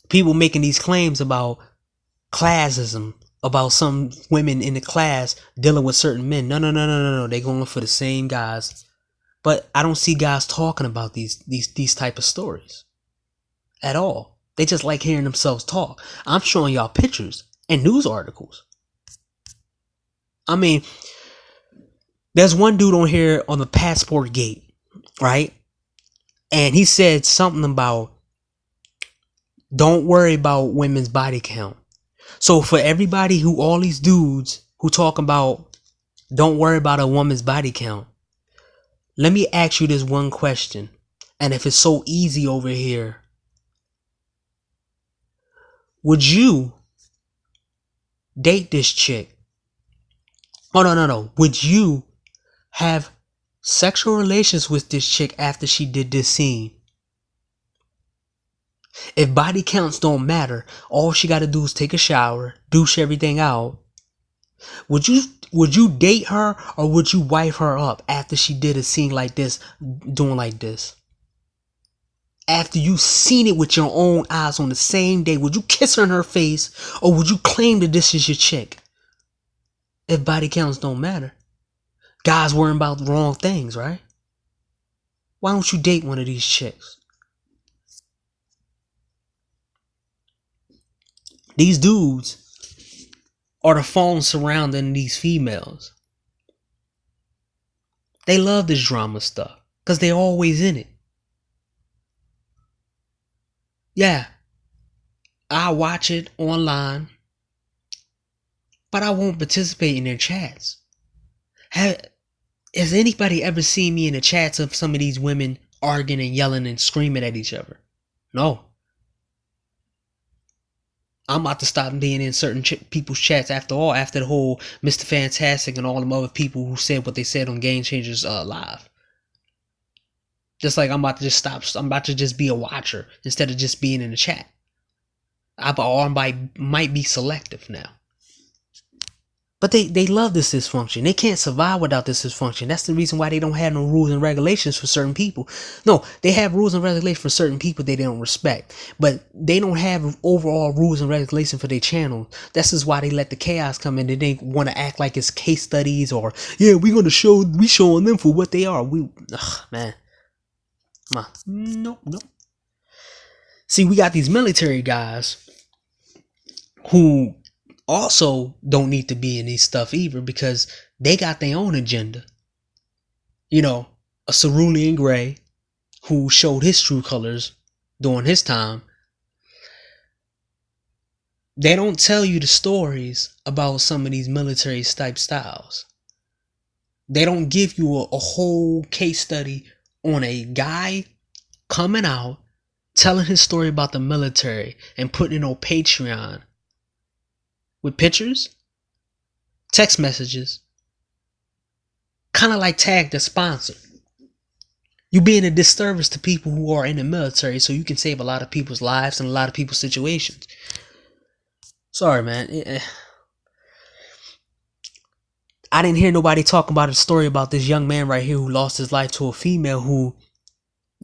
people making these claims about classism, about some women in the class dealing with certain men. No. They going for the same guys. But I don't see guys talking about these type of stories at all. They just like hearing themselves talk. I'm showing y'all pictures and news articles. I mean, there's one dude on here on the passport gate, right? And he said something about, don't worry about women's body count. So for everybody who, all these dudes who talk about don't worry about a woman's body count, let me ask you this one question. And if it's so easy over here, would you date this chick? Oh, no. Would you have sexual relations with this chick after she did this scene? If body counts don't matter, all she got to do is take a shower, douche everything out. Would you date her, or would you wife her up after she did a scene like this, doing like this? After you seen it with your own eyes on the same day, would you kiss her in her face, or would you claim that this is your chick? If body counts don't matter. Guys worrying about the wrong things, right? Why don't you date one of these chicks? These dudes are the phone surrounding these females. They love this drama stuff because they're always in it. Yeah, I watch it online, but I won't participate in their chats. Has anybody ever seen me in the chats of some of these women arguing and yelling and screaming at each other? No. I'm about to stop being in certain people's chats after all, after the whole Mr. Fantastic and all them other people who said what they said on Game Changers Live. Just like I'm about to just stop. I'm about to just be a watcher instead of just being in the chat. I might be selective now. But they love this dysfunction. They can't survive without this dysfunction. That's the reason why they don't have no rules and regulations for certain people. No, they have rules and regulations for certain people they don't respect. But they don't have overall rules and regulations for their channel. That's just why they let the chaos come in. They want to act like it's case studies or, yeah, we showing them for what they are. Man. No. See, we got these military guys who also don't need to be in these stuff either, because They got their own agenda. You know, a cerulean gray who showed his true colors during his time. They don't tell you the stories about some of these military type styles. They don't give you a whole case study on a guy coming out, telling his story about the military and putting it on Patreon with pictures, text messages, kind of like tag the sponsor. You being a disservice to people who are in the military so you can save a lot of people's lives and a lot of people's situations. Sorry, man. I didn't hear nobody talking about a story about this young man right here who lost his life to a female who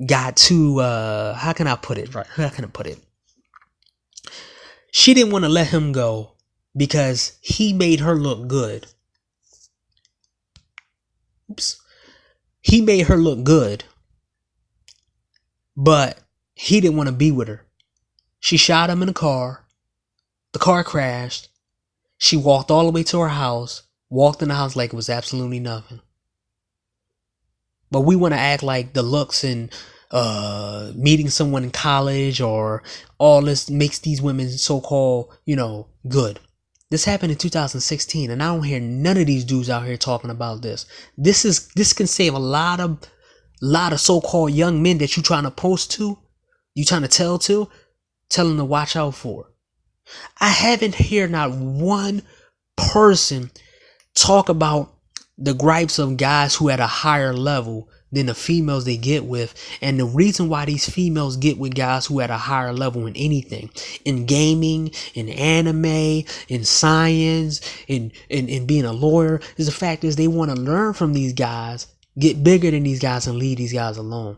got too, how can I put it? Right? How can I put it? She didn't want to let him go because he made her look good. Oops. He made her look good, but he didn't want to be with her. She shot him in the car. The car crashed. She walked all the way to her house, walked in the house like it was absolutely nothing. But we want to act like the looks and meeting someone in college or all this makes these women so-called, good. This happened in 2016, and I don't hear none of these dudes out here talking about this. This can save a lot of so-called young men that you trying to post to, you trying to tell them to watch out for. I haven't heard not one person talk about the gripes of guys who at a higher level than the females they get with, and the reason why these females get with guys who at a higher level in anything, in gaming, in anime, in science, in being a lawyer, is the fact is they want to learn from these guys, get bigger than these guys, and leave these guys alone.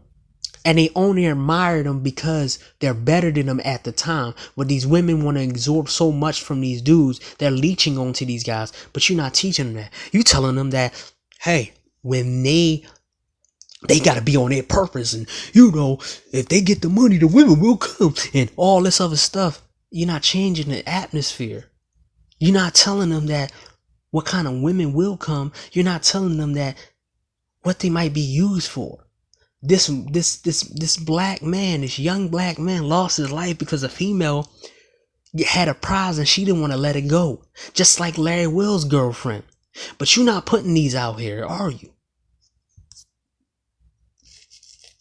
And they only admire them because they're better than them at the time. But these women want to absorb so much from these dudes, they're leeching onto these guys. But you're not teaching them that. You're telling them that, hey, when they got to be on their purpose. And, if they get the money, the women will come. And all this other stuff. You're not changing the atmosphere. You're not telling them that what kind of women will come. You're not telling them that what they might be used for. This black man, this young black man lost his life because a female had a prize and she didn't want to let it go. Just like Larry Will's girlfriend. But you're not putting these out here, are you?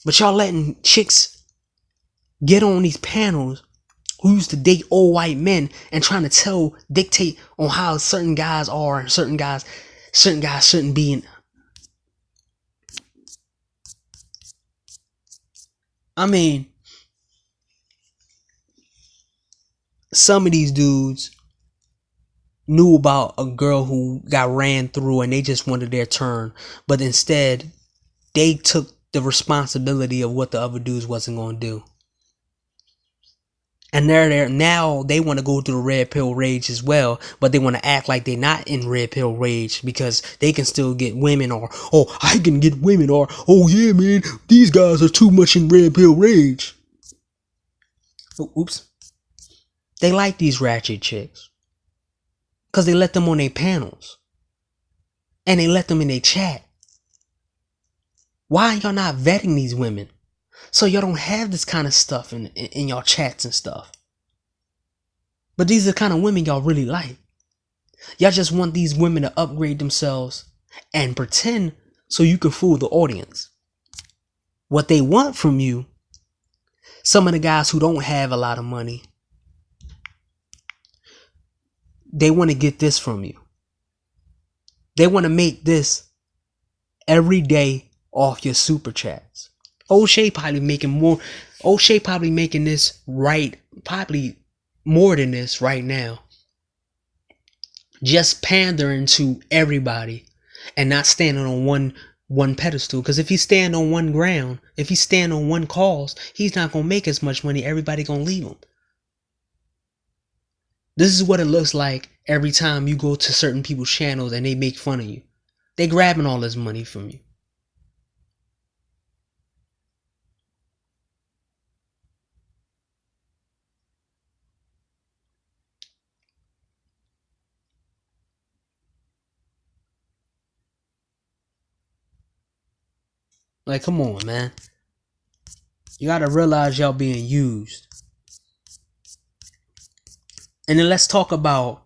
But y'all letting chicks get on these panels who used to date old white men and trying to dictate on how certain guys are and certain guys shouldn't be in. I mean, some of these dudes knew about a girl who got ran through and they just wanted their turn. But instead, they took the responsibility of what the other dudes wasn't going to do. And they're there now. They want to go through the red pill rage as well, but they want to act like they're not in red pill rage because they can still get women, or I can get women, or yeah, man, these guys are too much in red pill rage. Oops. They like these ratchet chicks because they let them on their panels and they let them in their chat. Why y'all not vetting these women? So y'all don't have this kind of stuff in y'all chats and stuff. But these are the kind of women y'all really like. Y'all just want these women to upgrade themselves and pretend so you can fool the audience. What they want from you, some of the guys who don't have a lot of money, they want to get this from you. They want to make this every day off your super chats. O'Shea probably making more. O'Shea probably making this probably more than this right now. Just pandering to everybody and not standing on one pedestal. Because if he stand on one ground, if he stand on one cause, he's not gonna make as much money. Everybody gonna leave him. This is what it looks like every time you go to certain people's channels and they make fun of you. They grabbing all this money from you. Like, come on, man. You gotta realize y'all being used. And then let's talk about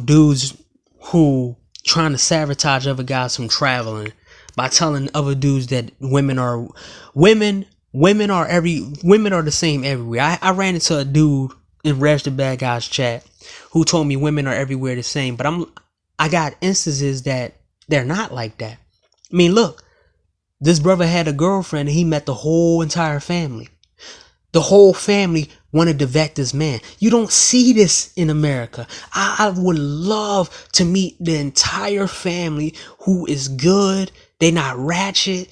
dudes who trying to sabotage other guys from traveling by telling other dudes that women are the same everywhere. I ran into a dude in Reg the Bad Guys chat who told me women are everywhere the same, but I got instances that they're not like that. I mean, look, this brother had a girlfriend and he met the whole entire family. The whole family wanted to vet this man. You don't see this in America. I would love to meet the entire family who is good. They're not ratchet,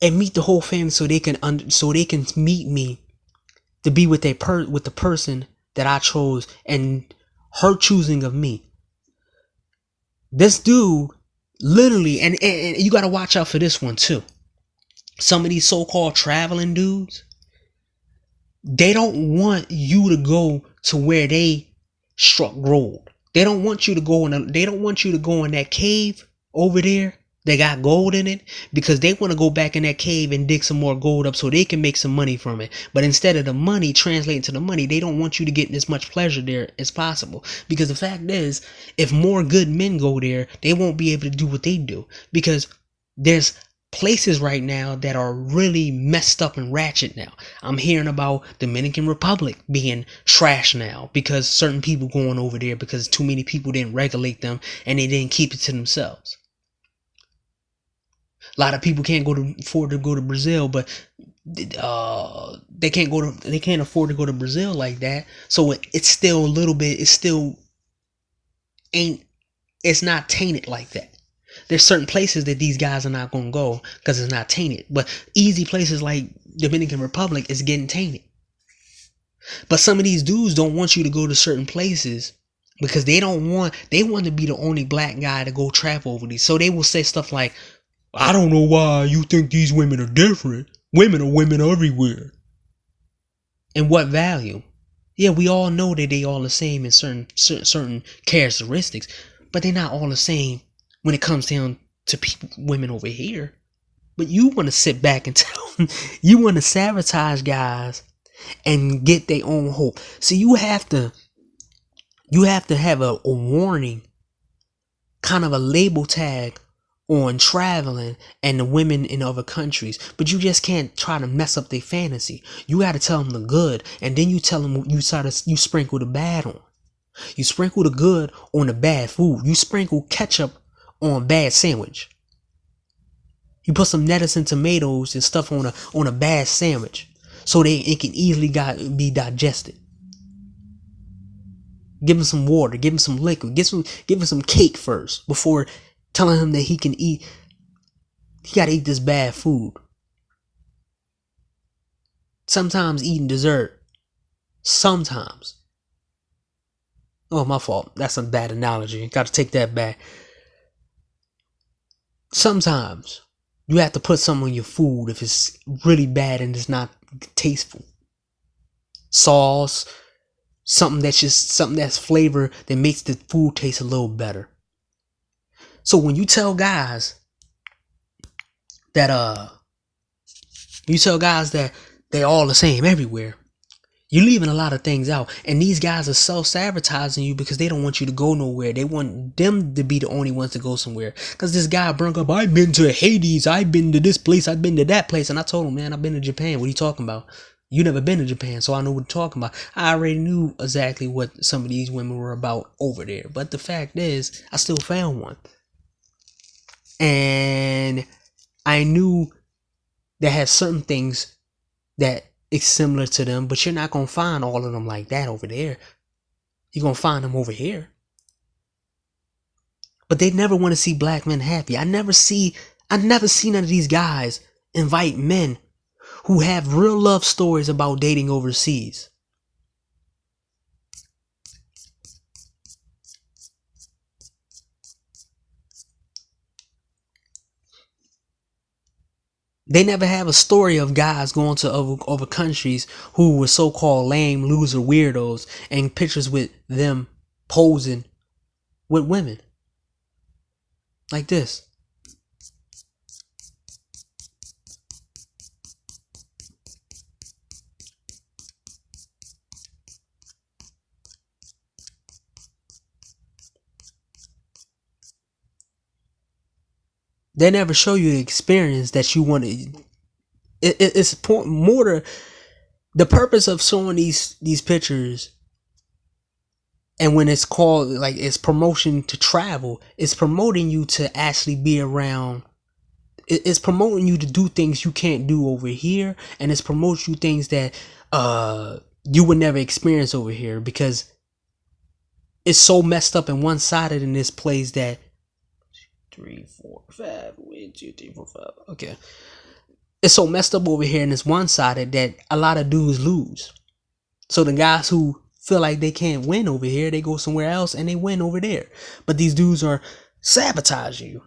and meet the whole family so they can meet me to be with with the person that I chose and her choosing of me. This dude literally, and you got to watch out for this one too. Some of these so-called traveling dudes, they don't want you to go to where they struck gold. They don't want you to go in that cave over there. They got gold in it because they want to go back in that cave and dig some more gold up so they can make some money from it. But instead of the money translating to the money, they don't want you to get as much pleasure there as possible. Because the fact is, if more good men go there, they won't be able to do what they do. Because there's places right now that are really messed up and ratchet now. I'm hearing about Dominican Republic being trash now because certain people going over there because too many people didn't regulate them and they didn't keep it to themselves. A lot of people can't afford to go to Brazil, but they can't afford to go to Brazil like that. So it's still a little bit. It's not tainted like that. There's certain places that these guys are not gonna go because it's not tainted. But easy places like Dominican Republic is getting tainted. But some of these dudes don't want you to go to certain places because they want to be the only black guy to go travel over these. So they will say stuff like, I don't know why you think these women are different. Women are women everywhere. And what value? Yeah, we all know that they all the same in certain characteristics, but they're not all the same when it comes down to women over here. But you want to sit back and you want to sabotage guys and get their own hope. So you have to have a warning, kind of a label tag on traveling and the women in other countries, but you just can't try to mess up their fantasy. You got to tell them the good, and then you tell them you sprinkle the bad on. You sprinkle the good on the bad food. You sprinkle ketchup on bad sandwich. You put some lettuce and tomatoes and stuff on a bad sandwich, so it can easily be digested. Give him some water. Give him some liquid. Give him some cake first before telling him that he got to eat this bad food. Sometimes eating dessert. Sometimes. Oh, my fault. That's a bad analogy. Got to take that back. Sometimes you have to put something on your food if it's really bad and it's not tasteful. Sauce. Something that's flavor that makes the food taste a little better. So when you tell guys that they all the same everywhere, you're leaving a lot of things out. And these guys are self-sabotaging you because they don't want you to go nowhere. They want them to be the only ones to go somewhere. Because this guy brung up, I've been to Hades, I've been to this place, I've been to that place. And I told him, man, I've been to Japan. What are you talking about? You never been to Japan, so I know what you're talking about. I already knew exactly what some of these women were about over there. But the fact is, I still found one. And I knew that had certain things that it's similar to them, but you're not going to find all of them like that over there. You're going to find them over here. But they never want to see black men happy. I never see none of these guys invite men who have real love stories about dating overseas. They never have a story of guys going to other countries who were so-called lame, loser, weirdos, and pictures with them posing with women. Like this. They never show you the experience that you want to. It's more to the purpose of showing these pictures. And when it's called, like, it's promotion to travel, it's promoting you to actually be around. It's promoting you to do things you can't do over here, and it's promoting you things that you would never experience over here, because it's so messed up and one-sided in this place that 3, 4, 5, 1, 2, 3, 4, 5. Okay, it's so messed up over here and it's one-sided that a lot of dudes lose. So the guys who feel like they can't win over here, they go somewhere else and they win over there. But these dudes are sabotaging you,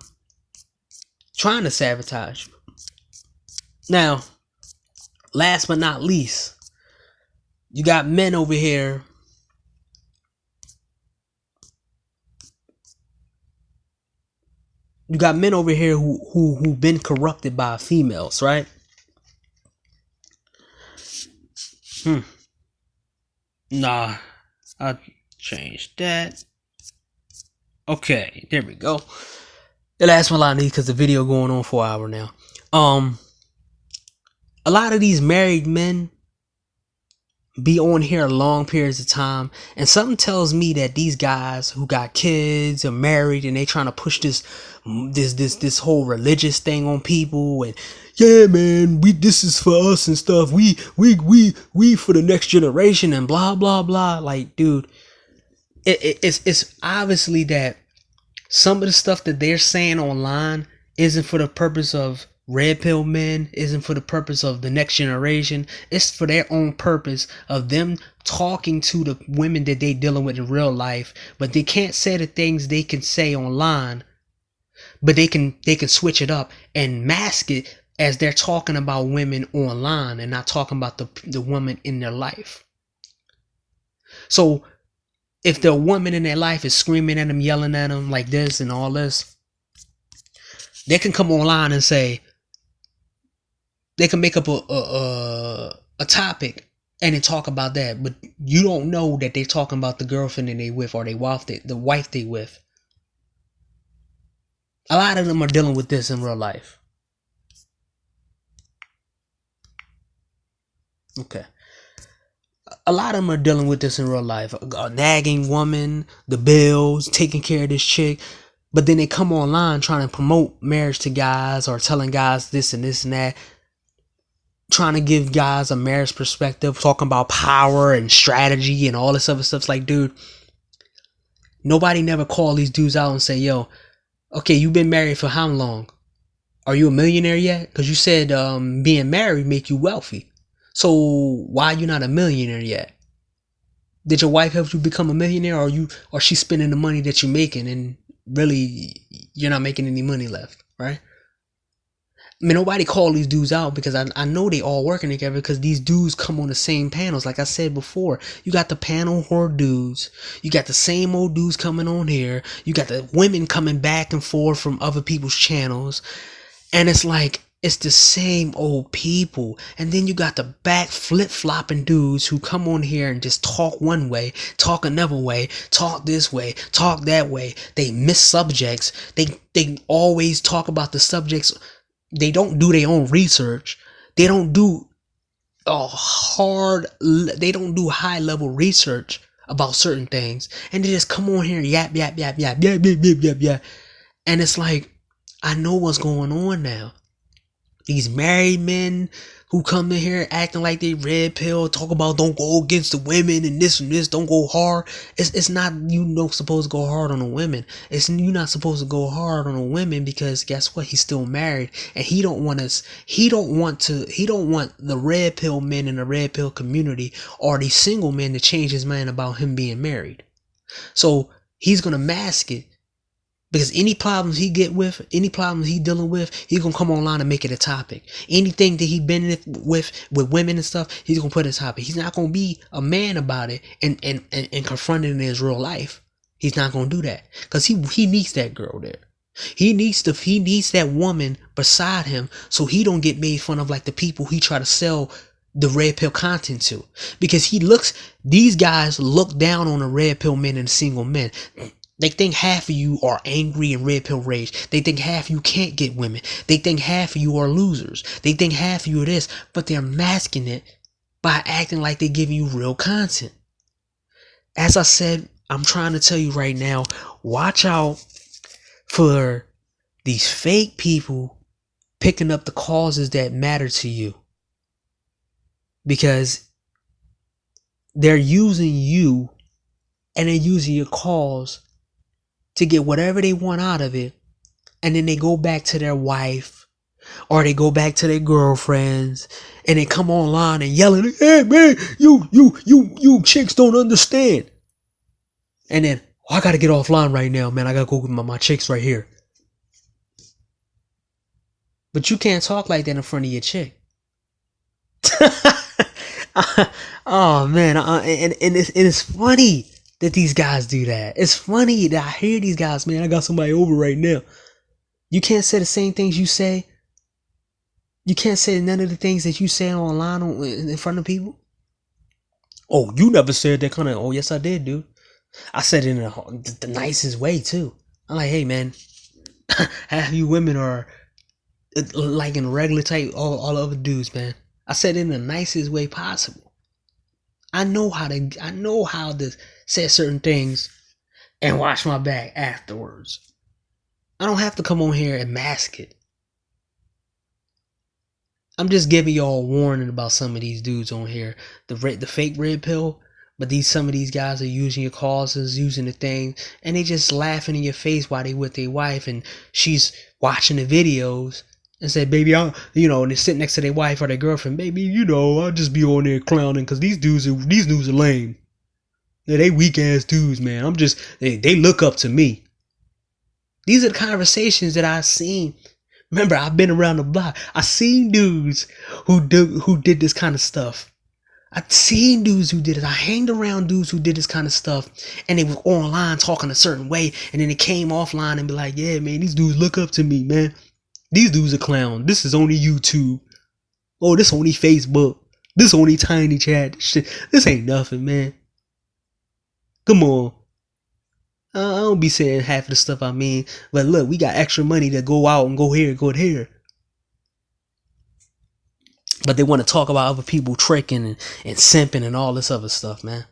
trying to sabotage you. Now, last but not least, you got men over here who've been corrupted by females, right? Nah, I changed that. Okay, there we go. The last one I need, because the video going on for an hour now. A lot of these married men be on here long periods of time, and something tells me that these guys who got kids are married and they trying to push this whole religious thing on people, and yeah, man, this is for us and stuff. We for the next generation and blah blah blah. Like, dude, it's obviously that some of the stuff that they're saying online isn't for the purpose of red pill men, isn't for the purpose of the next generation. It's for their own purpose of them talking to the women that they dealing with in real life, but they can't say the things they can say online, but they can switch it up and mask it as they're talking about women online and not talking about the woman in their life. So if the woman in their life is screaming at them, yelling at them like this and all this, they can come online and say, they can make up a topic and then talk about that, but you don't know that they're talking about the girlfriend that they with, or the wife they with. A lot of them are dealing with this in real life. Okay. A lot of them are dealing with this in real life. A nagging woman, the bills, taking care of this chick. But then they come online trying to promote marriage to guys, or telling guys this and this and that. Trying to give guys a marriage perspective, talking about power and strategy and all this other stuff. It's like, dude, nobody never called these dudes out and say, yo, okay, you've been married for how long? Are you a millionaire yet? Because you said being married make you wealthy. So why are you not a millionaire yet? Did your wife help you become a millionaire, or she spending the money that you're making and really you're not making any money left, right? I mean, nobody call these dudes out, because I know they all working together, because these dudes come on the same panels. Like I said before, you got the panel whore dudes, you got the same old dudes coming on here, you got the women coming back and forth from other people's channels, and it's like, it's the same old people. And then you got the back flip-flopping dudes who come on here and just talk one way, talk another way, talk this way, talk that way. They miss subjects. They always talk about the subjects. They don't do their own research. They don't do they don't do high level research about certain things, and they just come on here and yap. And it's like, I know what's going on now. These married men who come in here acting like they red pill, talk about don't go against the women and this, don't go hard. It's not, you know, supposed to go hard on the women. You're not supposed to go hard on the women, because guess what? He's still married, and he don't want the red pill men in the red pill community, or these single men, to change his mind about him being married. So he's gonna mask it. Because any problems he dealing with, he's gonna come online and make it a topic. Anything that he been with women and stuff, he's gonna put it a topic. He's not gonna be a man about it and confront it in his real life. He's not gonna do that, because he needs that girl there. He needs that woman beside him, so he don't get made fun of like the people he try to sell the red pill content to. Because these guys look down on the red pill men and single men. They think half of you are angry and red pill rage. They think half of you can't get women. They think half of you are losers. They think half of you are this, but they're masking it by acting like they're giving you real content. As I said, I'm trying to tell you right now, watch out for these fake people picking up the causes that matter to you, because they're using you and they're using your cause to get whatever they want out of it, and then they go back to their wife or they go back to their girlfriends and they come online and yelling, "Hey man, you chicks don't understand." And then, I gotta get offline right now, man. I gotta go with my chicks right here. But you can't talk like that in front of your chick. Oh man, and it's funny that these guys do that. It's funny that I hear these guys, man. I got somebody over right now. You can't say the same things you say. You can't say none of the things that you say online in front of people. Oh, you never said that kind of. Oh, yes, I did, dude. I said it in the nicest way too. I'm like, hey, man, half you women are like in regular type, all other dudes, man. I said it in the nicest way possible. I know how to say certain things and watch my back afterwards. I don't have to come on here and mask it. I'm just giving y'all a warning about some of these dudes on here. The fake red pill, but some of these guys are using your causes, using the thing, and they just laughing in your face while they with their wife and she's watching the videos and say, "Baby, and they sit next to their wife or their girlfriend, "Baby, I'll just be on there clowning because these dudes are lame. Yeah, they weak ass dudes, man. They look up to me." These are the conversations that I've seen. Remember, I've been around the block. I seen dudes who did this kind of stuff. I've seen dudes who did it. I hanged around dudes who did this kind of stuff, and they were online talking a certain way, and then they came offline and be like, "Yeah, man, these dudes look up to me, man. These dudes are clowns. This is only YouTube. Oh, this only Facebook. This only Tiny Chat. Shit, this ain't nothing, man. Come on." I don't be saying half of the stuff I mean, but look, we got extra money to go out and go here, go there. But they want to talk about other people tricking and simping and all this other stuff, man.